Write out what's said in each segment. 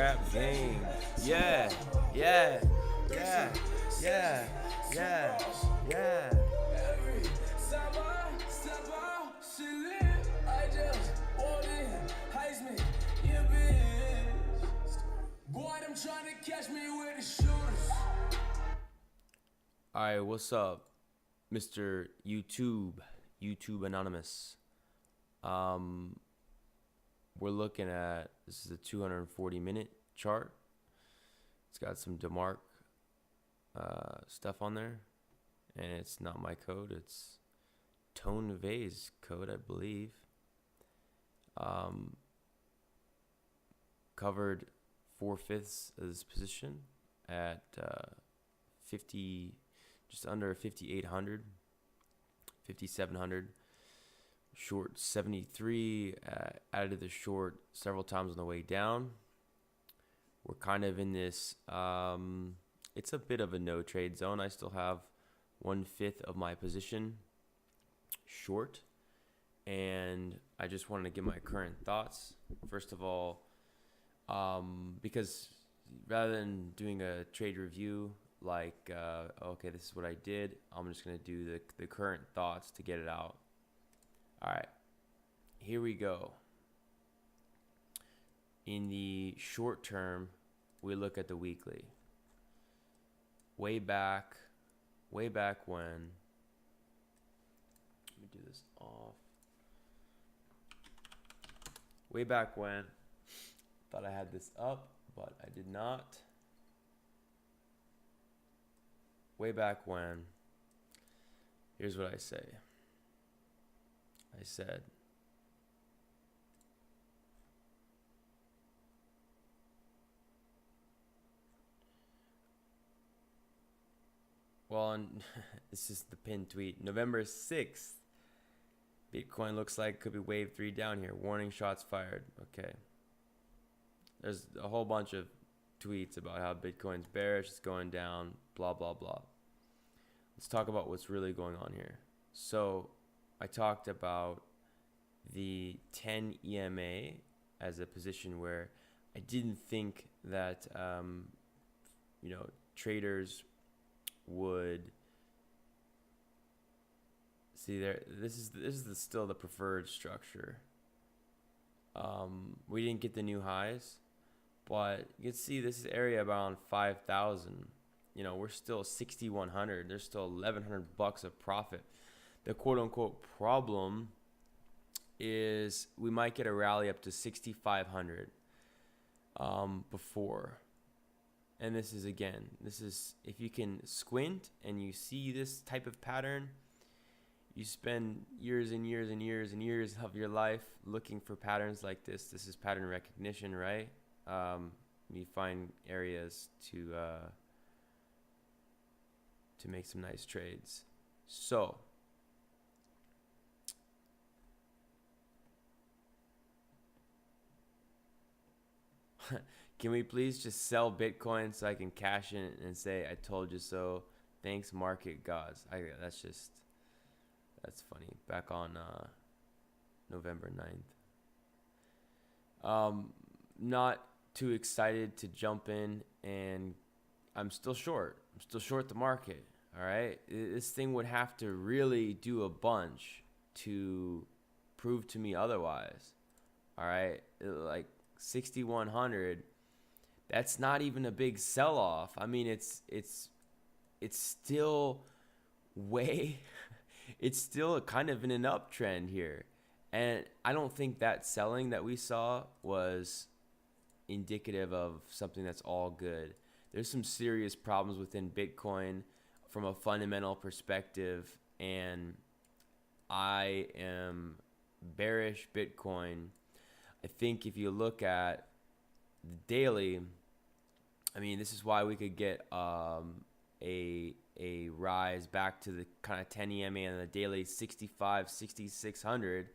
rap game. Yeah, yeah, yeah, yeah, yeah, yeah. Every time I step out, she lit. I just want it. Heisman, yeah, bitch. Boy, them trying to catch me with the shooters. All right, what's up, Mr. YouTube Anonymous? Um, we're looking at, this is a 240-minute chart. It's got some DeMark stuff on there, and it's not my code. It's Tone Vay's code, I believe. Covered 4/5 of this position at 50, just under 5,800, 5,700. Short 73, added the short several times on the way down. We're kind of in this, it's a bit of a no trade zone. I still have 1/5 of my position short, and I just wanted to give my current thoughts. First of all, because rather than doing a trade review, like, okay, this is what I did, I'm just going to do the current thoughts to get it out. All right, here we go. In the short term, we look at the weekly. Way back when, let me do this off. Way back when, thought I had this up, but I did not. Way back when, here's what I say. I said, well, this is the pinned tweet. November 6th, Bitcoin looks like could be wave 3 down here. Warning shots fired. Okay. There's a whole bunch of tweets about how Bitcoin's bearish, it's going down, blah, blah, blah. Let's talk about what's really going on here. So I talked about the 10 EMA as a position where I didn't think that, traders would see there. This is still the preferred structure. We didn't get the new highs, but you can see this is area around 5,000. We're still 6,100. There's still $1,100 of profit. The quote unquote problem is we might get a rally up to 6,500 before. And this is if you can squint and you see this type of pattern, you spend years and years and years and years of your life looking for patterns like this. This is pattern recognition, right? You find areas to make some nice trades. So can we please just sell Bitcoin so I can cash in and say, I told you so? Thanks, market gods. That's funny. Back on November 9th. Not too excited to jump in, and I'm still short. I'm still short the market. All right. This thing would have to really do a bunch to prove to me otherwise. All right. Like 6,100. That's not even a big sell-off. I mean, it's still it's still kind of in an uptrend here. And I don't think that selling that we saw was indicative of something that's all good. There's some serious problems within Bitcoin from a fundamental perspective, and I am bearish Bitcoin. I think if you look at the daily, I mean, this is why we could get a rise back to the kind of 10 EMA and the daily 65, 6,600.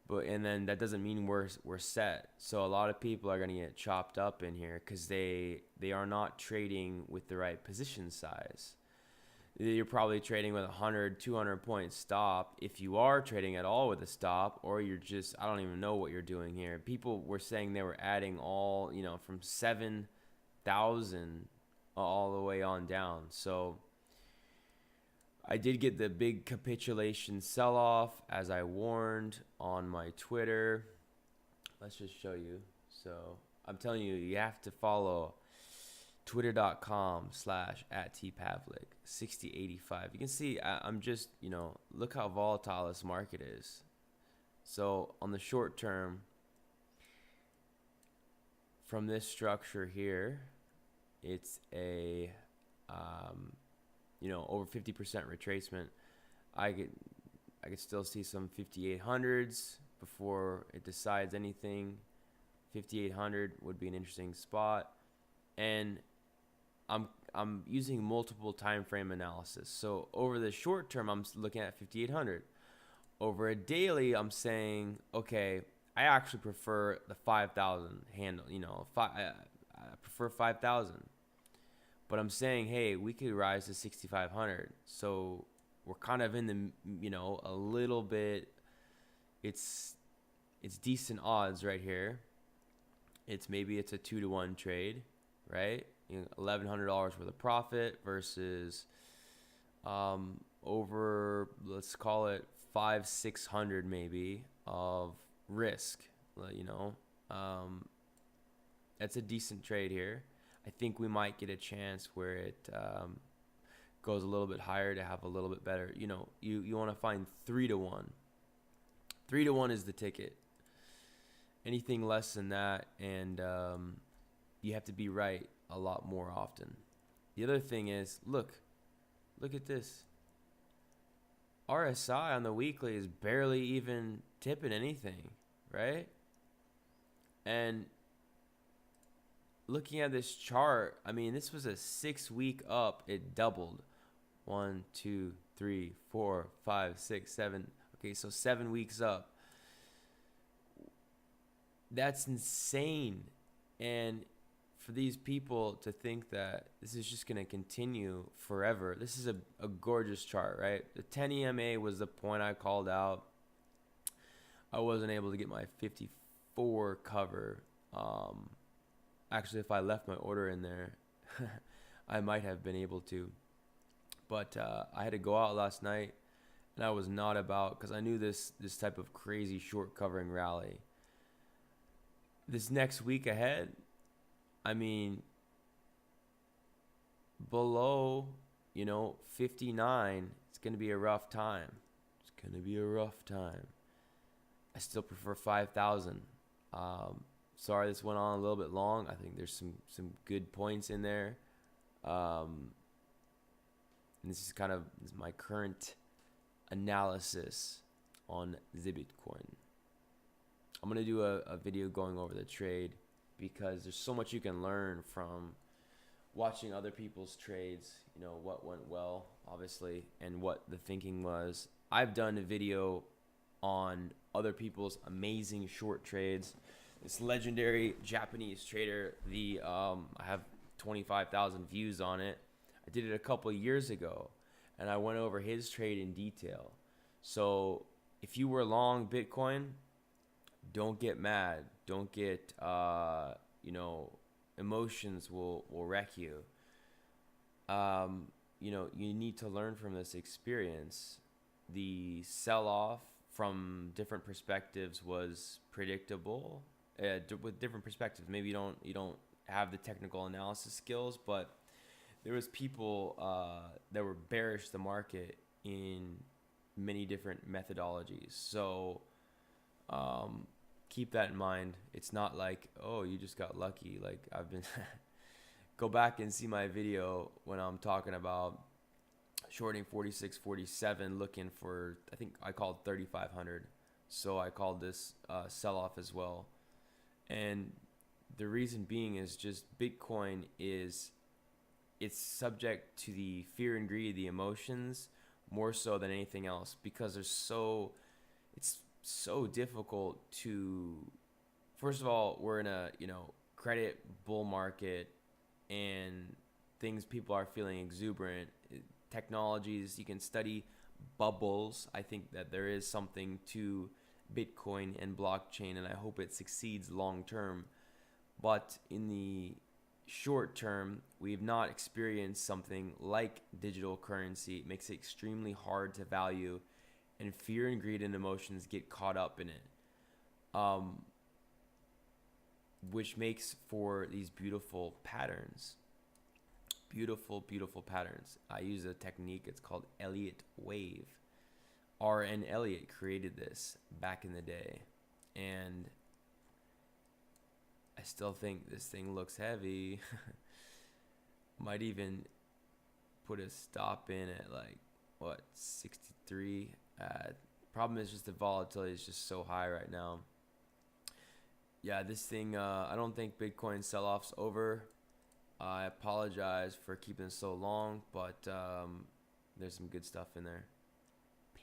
And then that doesn't mean we're set. So a lot of people are going to get chopped up in here because they are not trading with the right position size. you're probably trading with 100, 200 point stop if you are trading at all with a stop, or you're just, I don't even know what you're doing here. People were saying they were adding all, from 7,000 all the way on down. So I did get the big capitulation sell-off as I warned on my Twitter. Let's just show you. So I'm telling you, you have to follow twitter.com/@tpavlik 6085. You can see I'm just, look how volatile this market is. So on the short term, from this structure here, it's a over 50% retracement. I could still see some 5800s before it decides anything. 5800 would be an interesting spot, and I'm using multiple time frame analysis. So over the short term, I'm looking at 5800. Over a daily, I'm saying, okay, I actually prefer the 5,000 handle. I prefer 5,000. But I'm saying, hey, we could rise to 6,500. So we're kind of in the, a little bit. It's decent odds right here. Maybe it's a 2-to-1 trade, right? $1,100 worth of profit versus over, let's call it 500-600 maybe of risk. That's a decent trade here. I think we might get a chance where it goes a little bit higher to have a little bit better. You want to find 3-to-1. 3-to-1 is the ticket. Anything less than that, and you have to be right a lot more often. The other thing is, look at this. RSI on the weekly is barely even tipping anything, right? And looking at this chart, I mean, this was a 6-week up. It doubled. 1, 2, 3, 4, 5, 6, 7. Okay, so 7 weeks up. That's insane. And for these people to think that this is just going to continue forever. This is a gorgeous chart, right? The 10 EMA was the point I called out. I wasn't able to get my 54 cover. Actually, if I left my order in there, I might have been able to. But I had to go out last night, and I was not about, because I knew this type of crazy short covering rally. This next week ahead, I mean, below, 59, it's going to be a rough time. It's going to be a rough time. I still prefer 5,000. Sorry, this went on a little bit long. I think there's some good points in there. And this is my current analysis on the Bitcoin. I'm going to do a video going over the trade, because there's so much you can learn from watching other people's trades, what went well, obviously, and what the thinking was. I've done a video on other people's amazing short trades. This legendary Japanese trader, I have 25,000 views on it. I did it a couple years ago, and I went over his trade in detail. So if you were long Bitcoin, don't get mad. Don't get, emotions will wreck you. You need to learn from this experience. The sell-off from different perspectives was predictable. With different perspectives, maybe you don't have the technical analysis skills, but there was people that were bearish the market in many different methodologies. So keep that in mind. It's not like, oh, you just got lucky. Like I've been go back and see my video when I'm talking about shorting 46, 47, looking for, I think I called 3,500. So I called this sell-off as well. And the reason being is just Bitcoin it's subject to the fear and greed, the emotions, more so than anything else, because it's so difficult to, first of all, we're in a, credit bull market, and people are feeling exuberant. technologies. You can study bubbles. I think that there is something to Bitcoin and blockchain, and I hope it succeeds long term. But in the short term, we've not experienced something like digital currency. It makes it extremely hard to value, and fear and greed and emotions get caught up in it, which makes for these beautiful patterns. Beautiful patterns. I use a technique, it's called Elliott wave. R.N. Elliott created this back in the day, and I still think this thing looks heavy. Might even put a stop in at like, what, 63? Problem is just the volatility is just so high right now. Yeah, this thing, I don't think Bitcoin sell-off's over. I apologize for keeping it so long, but there's some good stuff in there.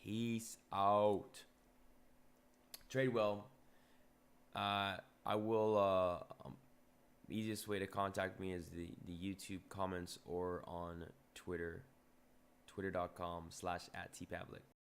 Peace out. Trade well. I will. Easiest way to contact me is the YouTube comments or on Twitter, twitter.com/@tpavlik.